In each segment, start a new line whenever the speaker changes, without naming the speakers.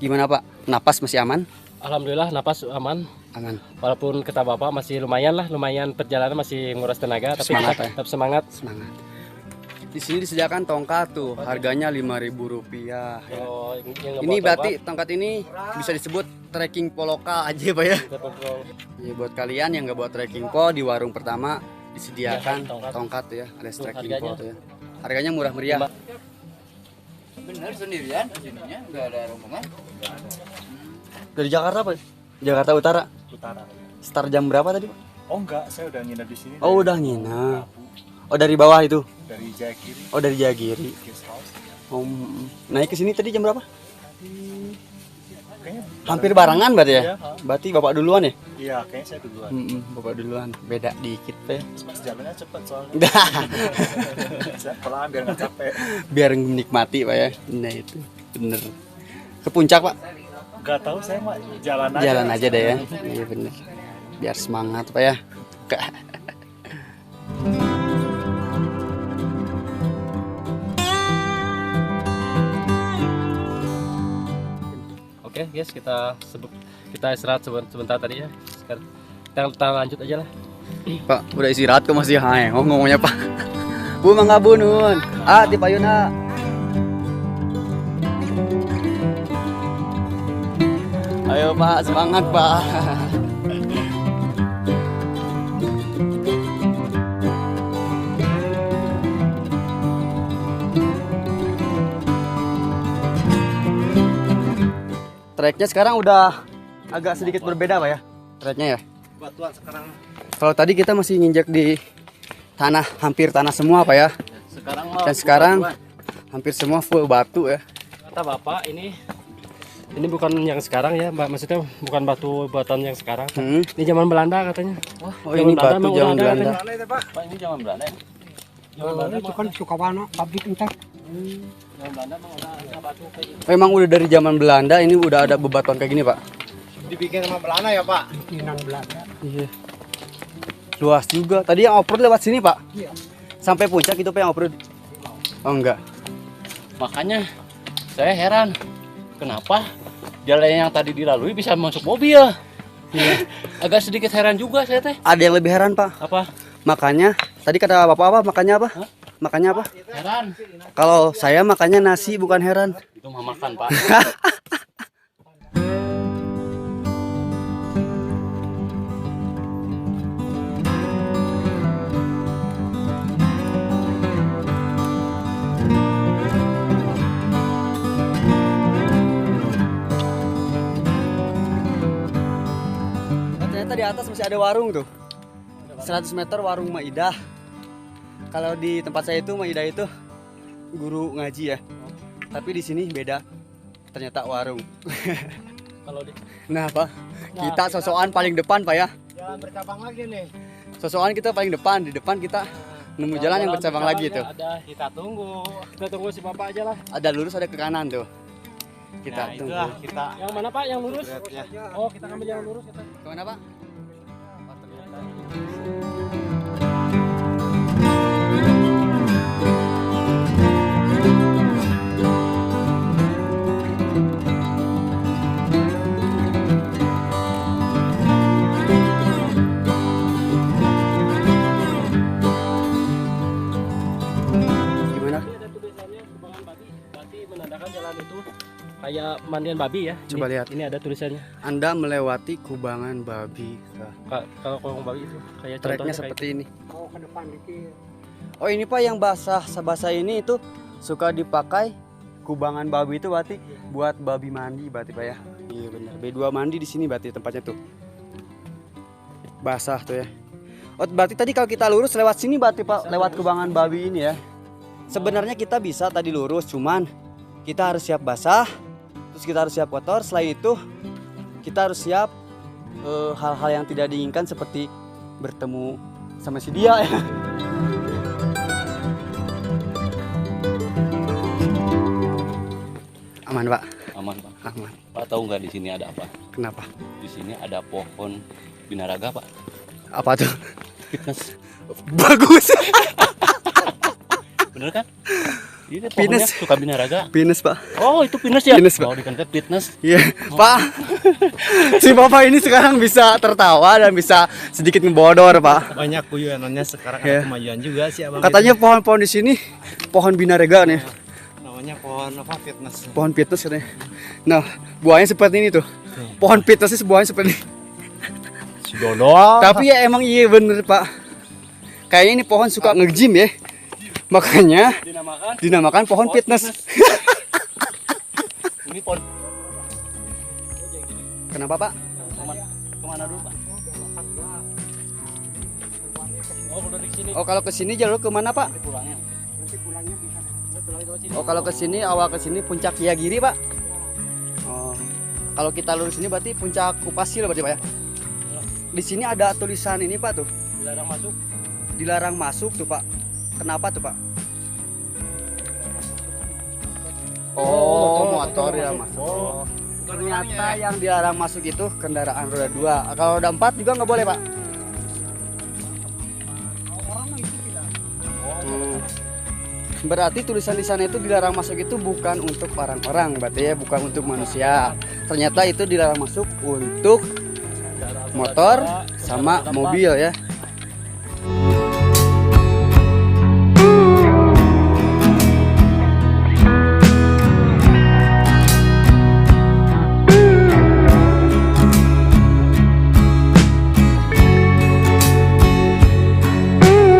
Gimana Pak? Napas masih aman?
Alhamdulillah napas aman.
Aman.
Walaupun kata Bapak masih lumayan perjalanan masih nguras tenaga, tapi
Semangat,
kita
ya?
tetap semangat.
Semangat. Di sini disediakan tongkat tuh, harganya Rp5.000 ya.
Oh, yang
Ini
ngebawa
berarti tongkat ini bisa disebut trekking po lokal aja Pak ya.
tongkat.
Ya buat kalian yang nggak buat trekking po, di warung pertama disediakan
Ya,
tongkat tuh ya, ada
Tuh,
trekking po
harganya.
tuh ya. Harganya murah meriah.
Bener sendirian sininya nggak ada rombongan.
Dari Jakarta Pak? Jakarta Utara.
Utara.
Start jam berapa tadi Pak?
Oh enggak, saya udah nginep di sini.
Oh udah nginep. Oh dari bawah itu?
Dari Jayagiri,
Oh dari Jagiri.
guest house.
Oh, naik ke sini tadi jam berapa?
Kayaknya
Hampir barengan berarti ya?
Iya,
Berarti Bapak duluan ya?
iya, kayaknya saya duluan.
Bapak duluan. Beda dikit Pak ya.
Pas jalannya cepet soalnya.
Dah,
Saya pelan biar nggak capek.
biar menikmati Pak ya. Nah itu bener. Ke puncak Pak?
Nggak tahu saya mah jalan aja.
Jalan aja deh ya. Iya bener. Biar semangat Pak ya.
Oke, guys, kita istirahat sebentar tadi ya. Sekarang kita lanjut aja lah.
Pak, udah istirahat kok masih hai ngomongnya Pak. Bu mangga bu nun. Ah di payuna. Ayo Pak, semangat Pak. Treknya sekarang udah agak sedikit berbeda Pak ya. Treknya ya.
Batuan sekarang.
Kalau tadi kita masih nginjak di tanah, hampir tanah semua Pak ya.
Sekarang
Dan sekarang hampir semua full batu ya.
kata Bapak ini bukan yang sekarang ya, Mbak. Maksudnya bukan batu-batuan yang sekarang. Ini zaman Belanda katanya.
Oh ini batu
emang
zaman
udah ada
Belanda.
katanya.
Pak ini zaman Belanda ya?
Zaman Belanda
Itu kan Sukawana, pabrik entar.
zaman Belanda emang udah ada batu kayak gini.
Memang udah dari zaman Belanda ini udah ada bebatuan kayak gini Pak.
Dibikin sama Belanda ya Pak?
Bikinan Belanda.
Iya. Luas juga. Tadi yang off-road lewat sini Pak.
Iya.
Sampai puncak itu Pak yang off-road. Oh enggak.
Makanya saya heran kenapa jalan yang tadi dilalui bisa masuk mobil. Agak sedikit heran juga saya teh.
Ada yang lebih heran Pak.
Apa?
Makanya tadi kata Bapak apa? Makanya apa? Makanya apa?
Heran.
Kalau saya makannya nasi bukan heran.
Itu mah makan Pak.
Ternyata di atas masih ada warung tuh. 100 meter warung Maidah. Kalau di tempat saya itu Maidah itu guru ngaji ya. Tapi di sini beda. Ternyata warung.
Kalau di
Nah, Pak. Kita sosokan paling depan, Pak ya.
Jalan bercabang lagi nih.
Sosokan kita paling depan. Di depan kita nemu jalan yang bercabang lagi tuh.
Ada kita tunggu si Bapak aja lah.
Ada lurus ada ke kanan tuh. Kita tunggu.
Itulah kita.
Yang mana Pak? Yang lurus?
Ya.
Oh, kita ambil yang lurus kita.
Kemana, Pak? Gimana?
Ini ada tulisannya Kubangan Babi. Berarti menandakan jalan itu kayak mandian babi ya.
Coba lihat.
Ini ada tulisannya.
Anda melewati kubangan babi.
Kalau kubang babi itu kayak
Treknya
contohnya
seperti ini.
Oh ke depan dikit.
Oh ini Pak yang basah ini itu suka dipakai kubangan babi itu berarti buat babi mandi berarti Pak ya. Iya benar. B2 mandi di sini berarti tempatnya tuh. Basah tuh ya. Oh berarti tadi kalau kita lurus lewat sini berarti Pak lewat kubangan babi ini ya. Sebenarnya kita bisa tadi lurus cuman kita harus siap basah. Terus kita harus siap kotor. Selain itu kita harus siap hal-hal yang tidak diinginkan seperti bertemu sama si dia ya. Aman Pak,
Aman Pak.
aman.
Pak tahu nggak di sini ada apa?
Kenapa?
Di sini ada pohon binaraga Pak.
Apa tuh?
Fitness.
Bagus.
Bener kan? Ini pohonnya
Pinus.
suka binaraga.
Pinus pak.
Oh, itu pinus ya?
Pinus, Pak.
Oh, dikentet fitness.
Iya pak. Si bapak ini sekarang bisa tertawa dan bisa sedikit ngebodor pak.
Banyak guyonannya sekarang
Iya.
ada kemajuan juga sih abang.
Katanya pohon-pohon di sini pohon binarega nih.
Namanya pohon apa fitness.
Pohon fitness katanya. Nah buahnya seperti ini tuh. Pohon fitnessnya buahnya seperti ini.
Dodo.
Tapi ya emang iya bener pak. Kayaknya ini pohon suka nge-gym ya. Makanya dinamakan pohon fitness.
Ini pohon.
Kenapa pak?
Kemana dulu, Pak? Oh, udah di sini.
Oh kalau kesini jalur kemana pak?
Pulangnya.
Oh kalau kesini awal kesini puncak Yagiri pak. Oh kalau kita lurus ini berarti puncak Kupasil berarti pak ya. Di sini ada tulisan ini pak tuh.
Dilarang masuk.
Dilarang masuk tuh pak. Kenapa tuh pak? Oh motor ya masuk.
Oh.
Ternyata yang dilarang masuk itu kendaraan roda 2. Kalau roda 4 juga nggak boleh pak. Berarti tulisan di sana itu dilarang masuk itu bukan untuk orang-orang, berarti ya bukan untuk manusia. Ternyata itu dilarang masuk untuk motor sama mobil ya.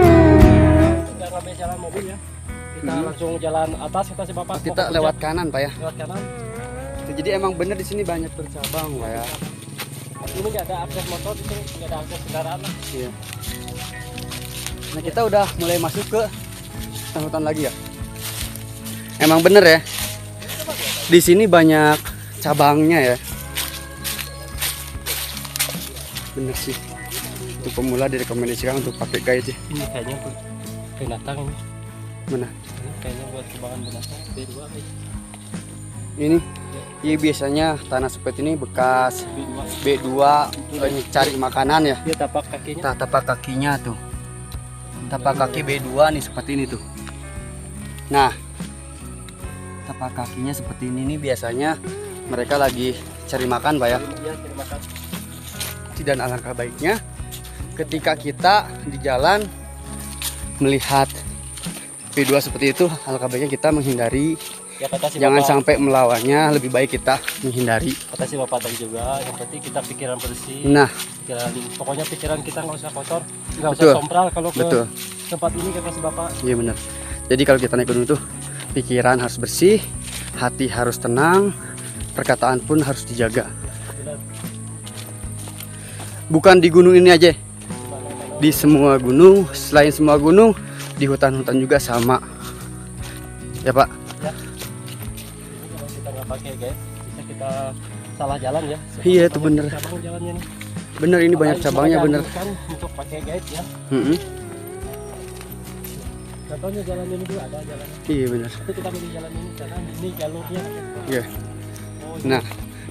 Udah ramai jalan mobil ya. Kita langsung jalan atas kita si Bapak.
Kita lewat kanan pak ya.
Lewat kanan.
Jadi emang bener di sini banyak bercabang pak ya.
Ini nggak ada akses motor di sini, nggak ada akses kendaraan lah.
Iya. Nah kita udah mulai masuk ke hutan lagi ya. Emang bener ya. Di sini banyak cabangnya ya. Bener sih. Untuk pemula direkomendasikan untuk pakai guide ya.
Ini kayaknya binatang ini.
Mana?
Ini kayaknya buat kembangan binatang. B2 nih.
Ini. Iya biasanya tanah seperti ini bekas
B2.
B2 cari makanan ya.
Dia tapak kakinya.
Tapak kakinya tuh. Tapak kaki B2 nih seperti ini tuh. Nah, tapak kakinya seperti ini nih biasanya mereka lagi cari makan pak ya.
Dia terima kasih.
Dan alangkah baiknya ketika kita di jalan melihat B2 seperti itu, alangkah baiknya kita menghindari.
Ya kata si
Jangan
Bapak,
sampai melawannya, lebih baik kita menghindari.
kata si Bapak tadi juga, yang penting kita pikiran bersih.
Nah,
Pokoknya pikiran kita nggak usah kotor, nggak usah
Betul.
sompral kalau ke
betul.
tempat ini kata si Bapak.
Iya benar. Jadi kalau kita naik gunung tuh pikiran harus bersih, hati harus tenang, perkataan pun harus dijaga. Bukan di gunung ini aja, di semua gunung, selain semua gunung, di hutan-hutan juga sama. Ya Pak.
Kalau kita nggak pakai guys, bisa kita salah jalan ya.
Iya, itu bener.
Cabang jalannya nih.
Bener ini banyak
Makanya
cabangnya
semua
bener.
dianjurkan untuk pakai guide ya.
Mm-mm.
Contohnya jalan ini dulu ada jalan.
Iya bener.
Tapi kita pilih jalan ini karena ini jalurnya.
Iya.
Oh,
Nah,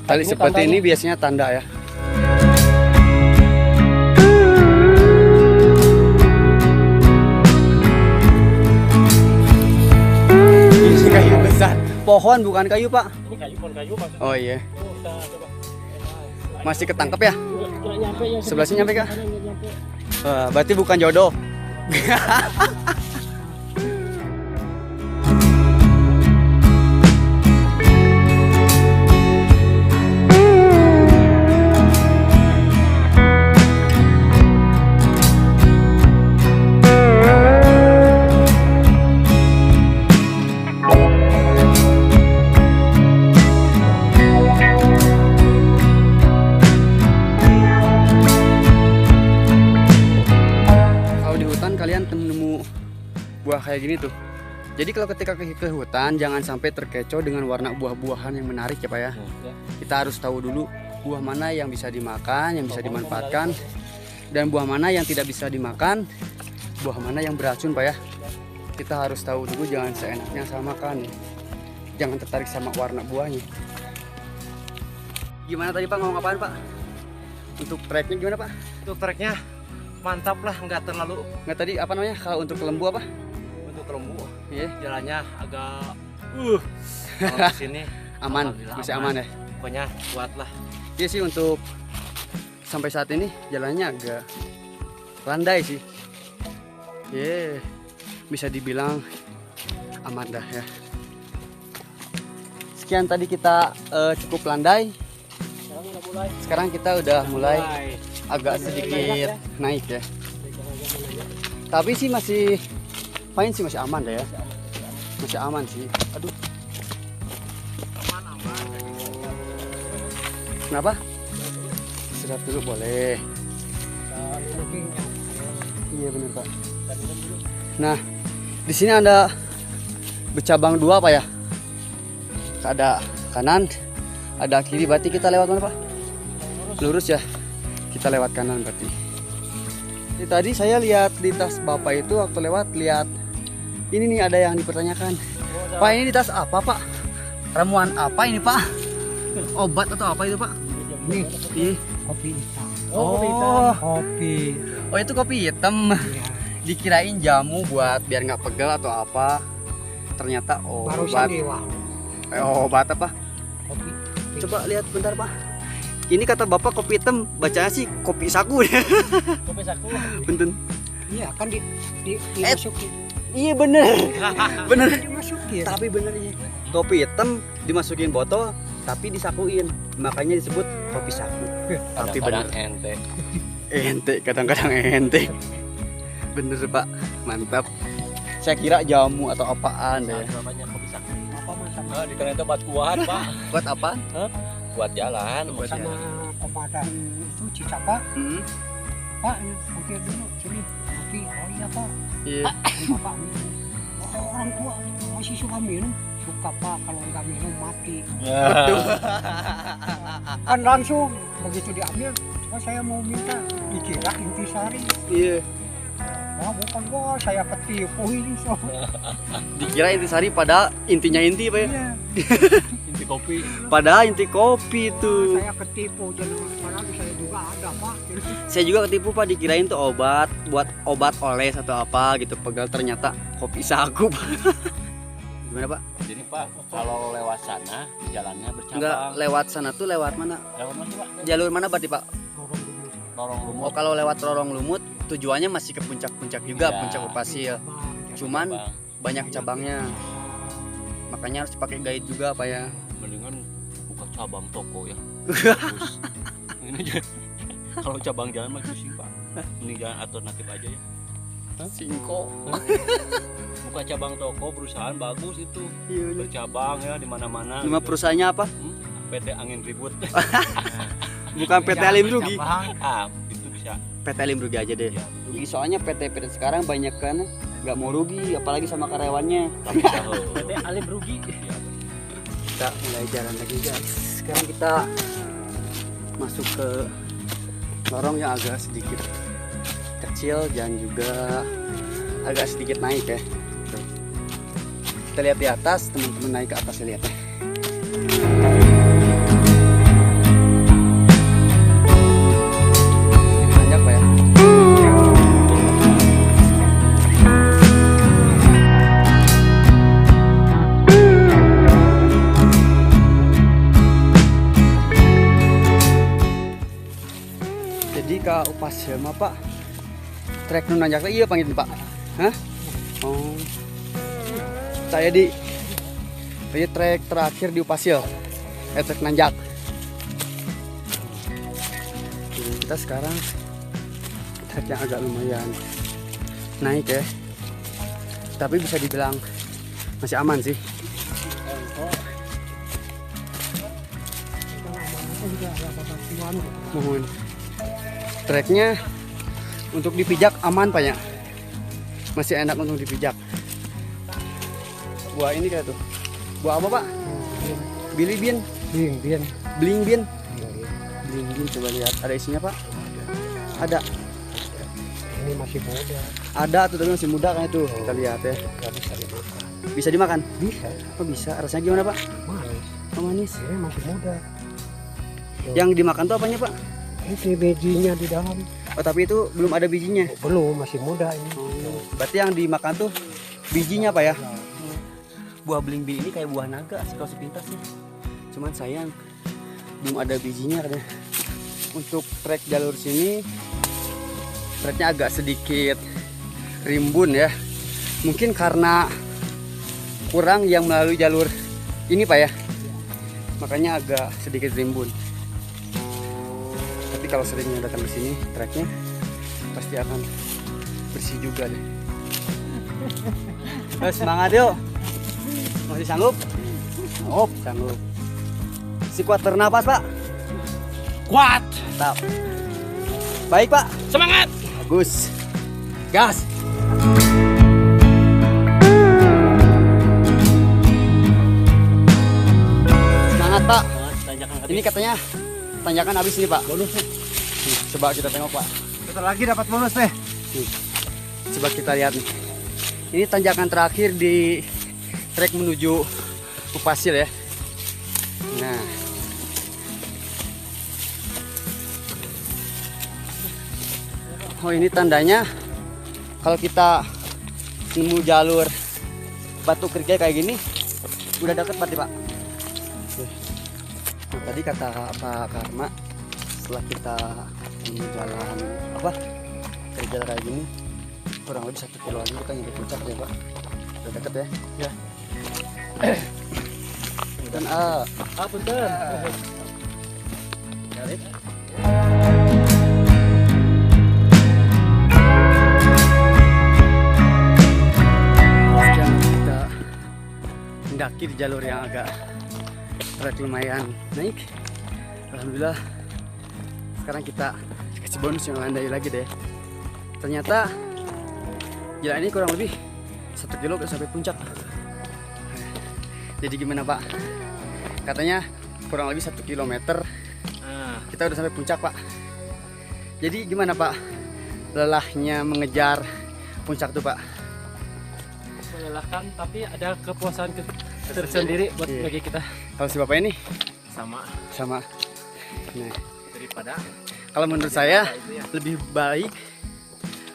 tali
Ini
seperti
tandanya.
ini biasanya tanda ya. Ini kayu besar. Pohon bukan kayu Pak.
ini kayu pohon kayu maksudnya.
Oh iya.
Oh, kita coba.
Masih ketangkep ya?
Nggak nyampe yang
Sebelah sini nyampe kah?
Nggak nyampe.
Wah, berarti bukan jodoh. Kalau di hutan kalian nemu buah kayak gini tuh. Jadi kalau ketika ke hutan jangan sampai terkecoh dengan warna buah-buahan yang menarik ya Pak ya.
Ya.
Kita harus tahu dulu buah mana yang bisa dimakan, yang bisa dimanfaatkan, dan buah mana yang tidak bisa dimakan, buah mana yang beracun Pak ya. Kita harus tahu dulu, jangan seenaknya sama makan. Jangan tertarik sama warna buahnya. Gimana tadi Pak ngomong apaan Pak? Untuk treknya gimana Pak?
Untuk treknya mantap lah, nggak terlalu
Nggak tadi apa namanya? Kalau untuk ke lembu apa?
untuk lembu.
Iya.
Jalannya agak kalau di sini
Aman,
alhamdulillah
masih aman ya.
Pokoknya kuat lah.
Iya sih, untuk sampai saat ini jalannya agak landai sih. Bisa dibilang aman dah ya. Sekian tadi kita cukup landai. Sekarang kita udah mulai agak sedikit naik ya. Tapi sih masih fine sih, masih aman dah ya. Masih aman sih. Aduh. Kenapa? Istirahat dulu boleh. Iya benar Pak. Nah, di sini ada bercabang dua Pak ya. Ada kanan, ada kiri. Berarti kita lewat mana Pak? Lurus ya. Kita lewat kanan berarti. Jadi tadi saya lihat di tas Bapak itu waktu lewat, lihat ini nih ada yang dipertanyakan. Pak, ini di tas apa Pak? Ramuan apa ini Pak? Obat atau apa itu Pak?
Nih,
Ih.
kopi hitam.
Oh,
Kopi.
oh itu kopi hitam.
Ya,
Dikirain jamu buat biar nggak pegel atau apa. Ternyata
barusan
obat.
dewa.
Obat apa?
Kopi.
Coba lihat bentar Pak. Ini kata Bapak kopi hitam, bacanya sih kopi saku.
Kopi saku.
Punten.
Iya kan dimasukin.
Iya bener. Bener.
Dimasukin.
Tapi bener ya. Kopi hitam dimasukin botol tapi disakuin. Makanya disebut kopi saku. Tapi bener.
Kadang-kadang ente.
Ente, kadang-kadang ente. Bener Pak, mantap. Saya kira jamu atau apaan deh.
Banyak kopi saku.
Apa sama
Dikira itu buat kuat, Pak.
Buat apa?
Buat jalan.
Buat
sama komandan itu Cicapa.
Hmm.
Pak, mampir dulu sini. Kopi. Oh iya Pak.
Iya.
Bapak minum. Oh, orang tua masih suka minum. Suka Pak, kalau nggak minum mati. Kan langsung begitu diambil, oh, saya mau minta dikira intisari.
Iya.
Wah bukan, wah saya ketipu ini so.
Dikira intisari pada intinya inti Pak ya.
Iya,
Inti kopi.
Padahal inti kopi itu.
saya ketipu jadi padahal saya juga ada Pak.
Saya juga ketipu Pak, dikirain tuh obat buat obat oles atau apa gitu, pegal ternyata kopi saku. Gimana Pak?
Jadi Pak, kalau lewat sana jalannya bercabang.
Enggak, lewat sana tuh lewat mana?
Lewat mana Pak?
Jalur mana berarti Pak?
Lorong lumut.
Oh kalau lewat Rorong Lumut tujuannya masih ke puncak-puncak juga,
Iya.
puncak Upasil. Cuman
Bang,
banyak cabangnya. Makanya harus pakai guide juga Pak ya.
mendingan buka cabang toko ya. Bagus. Ini aja. Kalau cabang jalan mah pusing Pak. Mending jalan alternatif aja ya.
Singko.
Buka cabang toko perusahaan bagus itu.
Iya.
Bercabang ya di mana-mana.
Nama perusahaannya apa?
PT Angin Ribut.
Bukan PT Alim Rugi.
Itu bisa.
PT Alim Rugi aja deh.
Ya,
Rugi soalnya PT sekarang banyak kan nggak mau rugi, apalagi sama karyawannya.
tapi tahu.
PT Alim rugi.
Ya,
Kita mulai jalan lagi guys. Sekarang kita masuk ke lorong yang agak sedikit kecil dan juga agak sedikit naik ya. Kita lihat di atas, teman-teman naik ke atas ya, lihat ya. Banyak Pak ya. Jadi ke Upasil mah Pak, trek nu nanjak teh ieu panggil Pak. Hah? Oh. Saya di trek terakhir di Upasil. Trek nanjak. Jadi kita sekarang trek yang agak lumayan naik ya. Tapi bisa dibilang masih aman sih. Mohon. Treknya untuk dipijak aman Pak ya. Masih enak untuk dipijak. Buah ini kayak tuh. Buah apa Pak? Billy Bean.
Bing,
Bling Bean. Bling Bean coba lihat. Ada isinya Pak? Ada.
ini masih muda,
Ada tuh tapi masih muda kan itu. Kita lihat ya.
nggak bisa dimakan.
Bisa dimakan?
Bisa,
Oh bisa. Rasanya gimana Pak?
manis.
Oh manis.
Ini masih muda.
Yang dimakan tuh apanya Pak?
Ini bijinya di dalam.
Oh tapi itu belum ada bijinya.
Belum, masih muda ini.
Berarti yang dimakan tuh bijinya Pak ya? buah belimbing ini kayak buah naga sih kalau sepintas nih. Cuman sayang belum ada bijinya katanya. Untuk trek jalur sini treknya agak sedikit rimbun ya. Mungkin karena kurang yang melalui jalur ini Pak ya. Makanya agak sedikit rimbun. Tapi kalau seringnya datang ke sini treknya pasti akan bersih juga deh. Semangat yuk. Masih sanggup? Sanggup. Si kuat bernapas Pak?
Kuat.
Mantap. Baik Pak.
Semangat.
Bagus. Gas. Semangat Pak. Ini katanya tanjakan habis ini Pak. Bonus. Coba kita tengok Pak.
Bentar lagi dapat bonus deh.
Coba kita lihat nih. Ini tanjakan terakhir di trek menuju Kupasil ya. Nah. Oh ini tandanya kalau kita nemu jalur batu kerikil kayak gini udah deket berarti Pak. Nah, tadi kata Pak Karma setelah kita nemu jalan apa kerikil kayak gini kurang lebih 1 kilo lagi kita nyampe puncak ya Pak. Udah deket ya.
Ya.
Dan
Punten.
sekarang kita mendaki di jalur yang agak trek lumayan naik. Alhamdulillah sekarang kita kasih bonus yang landai lagi deh. Ternyata jalan ini kurang lebih 1 kilo udah sampai puncak. Jadi gimana Pak? Katanya kurang lebih 1 kilometer kita udah sampai puncak Pak. Jadi gimana Pak? Lelahnya mengejar puncak tuh Pak?
Melelahkan tapi ada kepuasan tersendiri buat
Iya.
bagi kita.
Kalau si Bapak ini
Sama
nah,
daripada
kalau menurut saya lebih baik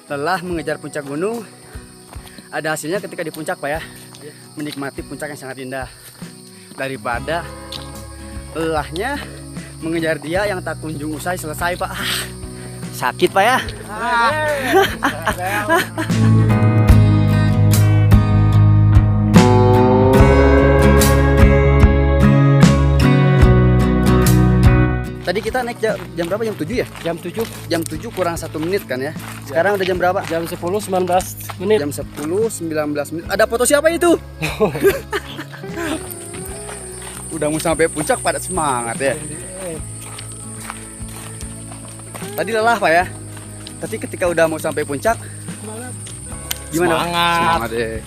lelah mengejar puncak gunung, ada hasilnya ketika di puncak Pak ya. Menikmati puncak yang sangat indah daripada lelahnya mengejar dia yang tak kunjung usai selesai Pak. Sakit Pak ya. Tadi kita naik jam berapa? Jam 7 ya?
jam 7,
Jam 7 kurang 1 menit kan ya. Sekarang udah jam berapa?
jam 10, 19 menit.
Jam 10, 19 menit. Ada foto siapa itu? Udah mau sampai puncak pada semangat ya. Tadi lelah Pak ya. Tapi ketika udah mau sampai puncak gimana Pak?
Semangat.
Semangat deh.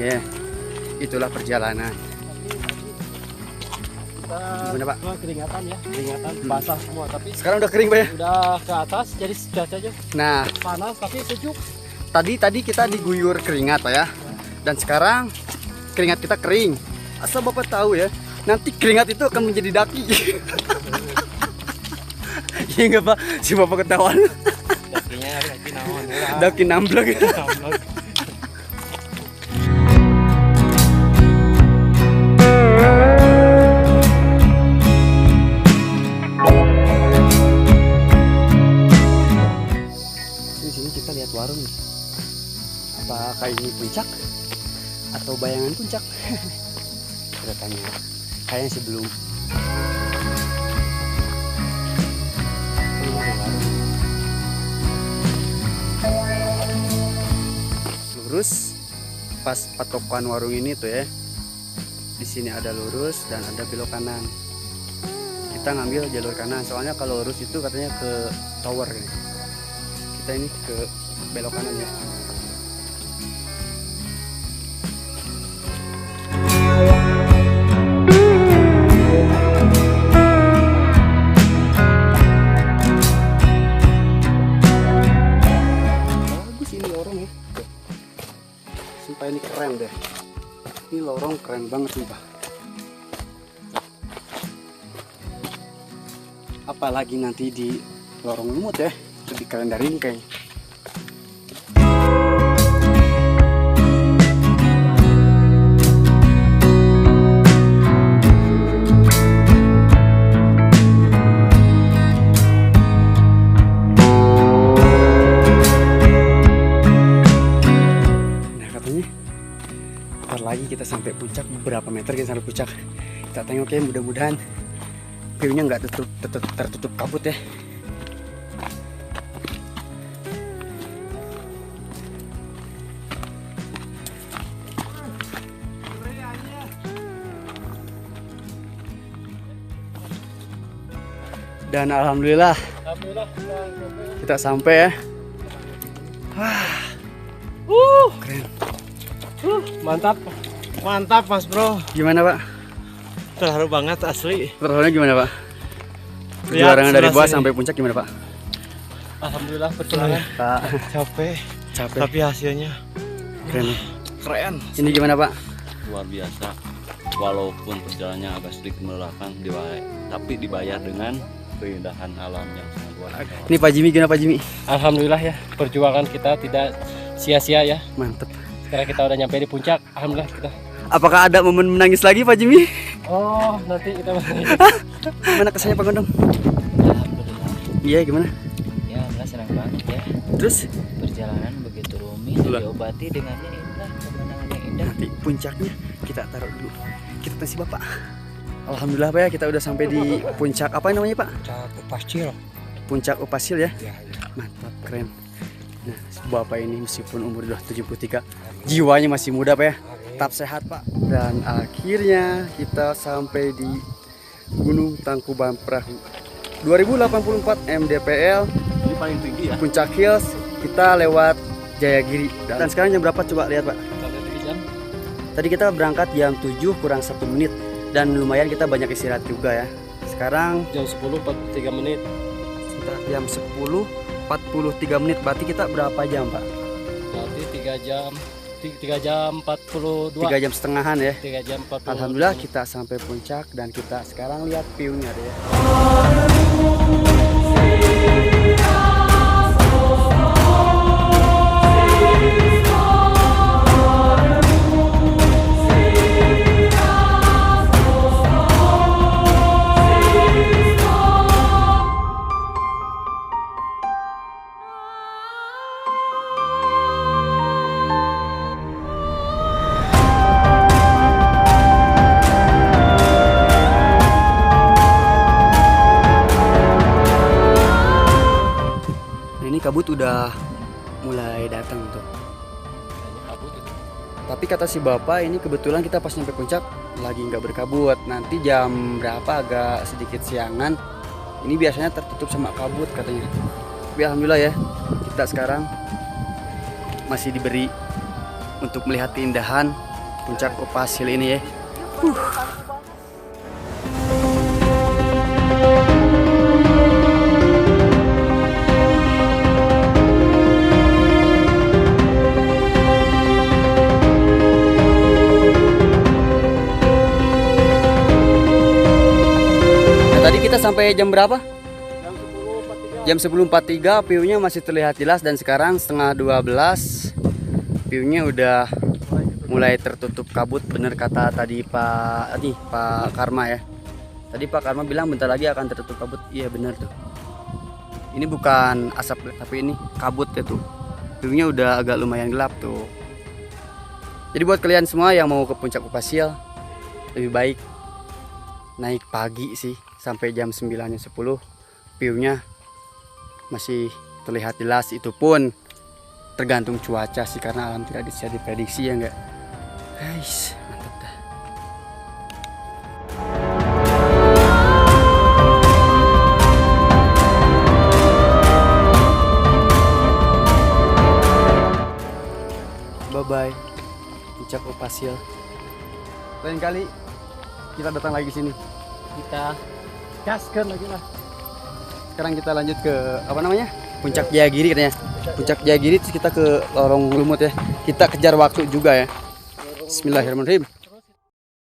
Ya. Itulah perjalanan. Gimana Pak?
Cuma keringatan ya, keringatan basah semua tapi
Sekarang udah kering Pak ya?
udah ke atas jadi cuaca aja
Nah,
panas tapi sejuk.
tadi kita diguyur keringat Pak ya. Dan sekarang keringat kita kering. Asal Bapak tahu ya, nanti keringat itu akan menjadi daki. Iya enggak Pak? Si Bapak ketahuan.
Dakinya daki naon ya.
Daki namblek. Di sini kita lihat warung nih. Apakah ini puncak atau bayangan puncak? Kita tanya. Kayaknya sih belum. Ini ada warung. Lurus pas patokan warung ini tuh ya. Di sini ada lurus dan ada belok kanan. Kita ngambil jalur kanan soalnya kalau lurus itu katanya ke tower nih. Kita ini ke belok kanan ya. Bagus ini lorong ya. Sumpah ini keren deh. Ini lorong keren banget sumpah. Apalagi nanti di lorong lumut ya. Lebih keren dari ini kayaknya. berapa meter kita sampai puncak. Kita tengok ya, mudah-mudahan view-nya nggak tertutup kabut ya. Dan alhamdulillah kita sampai ya. Keren.
Mantap.
Mantap Mas Bro.
Gimana Pak?
Terharu banget asli.
Terharunya gimana Pak?
Lihat
Perjalanan dari
sebelah
bawah
sini.
sampai puncak gimana Pak?
Alhamdulillah perjalanan.
Pak,
Capek.
capek.
Tapi hasilnya
Keren ya.
keren.
Ini gimana Pak?
Luar biasa. Walaupun perjalanannya agak sedikit melelahkan, tapi dibayar dengan keindahan alam yang sangat luar biasa.
Ini Pak Jimmy gimana Pak Jimmy?
Alhamdulillah ya, perjuangan kita tidak sia-sia ya.
Mantep.
Sekarang kita udah nyampe di puncak. Alhamdulillah kita.
Apakah ada momen menangis lagi Pak Jimmy?
Oh, nanti kita
Gimana kesannya Pak Gondong?
Alhamdulillah,
Iya gimana?
ya alhamdulillah senang banget ya.
Terus
Perjalanan begitu rumit
Itulah.
diobati dengan yang indah, pemandangan yang indah.
nanti puncaknya kita taruh dulu. Kita tanya si Bapak. Alhamdulillah Pak ya, kita udah sampai di puncak apa namanya Pak?
Cak pascil.
Puncak Upasil ya.
Ya,
Mantap, keren. Nah, si Bapak ini meskipun umur udah 73, jiwanya masih muda Pak ya. Tetap sehat Pak. Dan akhirnya kita sampai di Gunung Tangkuban Perahu 2084 mdpl
Ini paling tinggi ya.
Puncak Hills. Kita lewat Jayagiri. Dan sekarang jam berapa coba lihat Pak? Tadi kita berangkat jam 7 kurang 1 menit. Dan lumayan kita banyak istirahat juga ya. Sekarang
jam 10:43 menit.
sekitar jam 10:43 menit. Berarti kita berapa jam Pak?
Berarti 3 jam 42.
3 jam setengahan ya.
3 jam 40.
Alhamdulillah kita sampai puncak dan kita sekarang lihat view-nya deh ya. Nah, ini kabut udah mulai datang tuh. Tapi kata si bapak ini kebetulan kita pas nyampe puncak lagi nggak berkabut. Nanti jam berapa agak sedikit siangan. Ini biasanya tertutup sama kabut katanya. Tapi alhamdulillah ya, kita sekarang masih diberi untuk melihat keindahan puncak Upasil ini ya. Tadi kita sampai jam berapa? Jam 10.43, view-nya masih terlihat jelas dan sekarang setengah 12. View-nya udah mulai tertutup kabut, bener kata tadi Pak Karma ya. Tadi Pak Karma bilang bentar lagi akan tertutup kabut. Iya bener tuh. Ini bukan asap tapi ini kabut ya tuh. View-nya udah agak lumayan gelap tuh. Jadi buat kalian semua yang mau ke puncak Upasil, lebih baik naik pagi sih sampai jam 9-10. View-nya masih terlihat jelas, itu pun tergantung cuaca sih karena alam tidak bisa diprediksi ya enggak. Guys, mantap dah. Bye bye puncak Upasil. Lain kali kita datang lagi sini. Kita gaskan lagi lah. Sekarang kita lanjut ke apa namanya? Puncak Jayagiri katanya. Puncak Jayagiri terus kita ke Lorong Lumut ya. Kita kejar waktu juga ya. Bismillahirrahmanirrahim.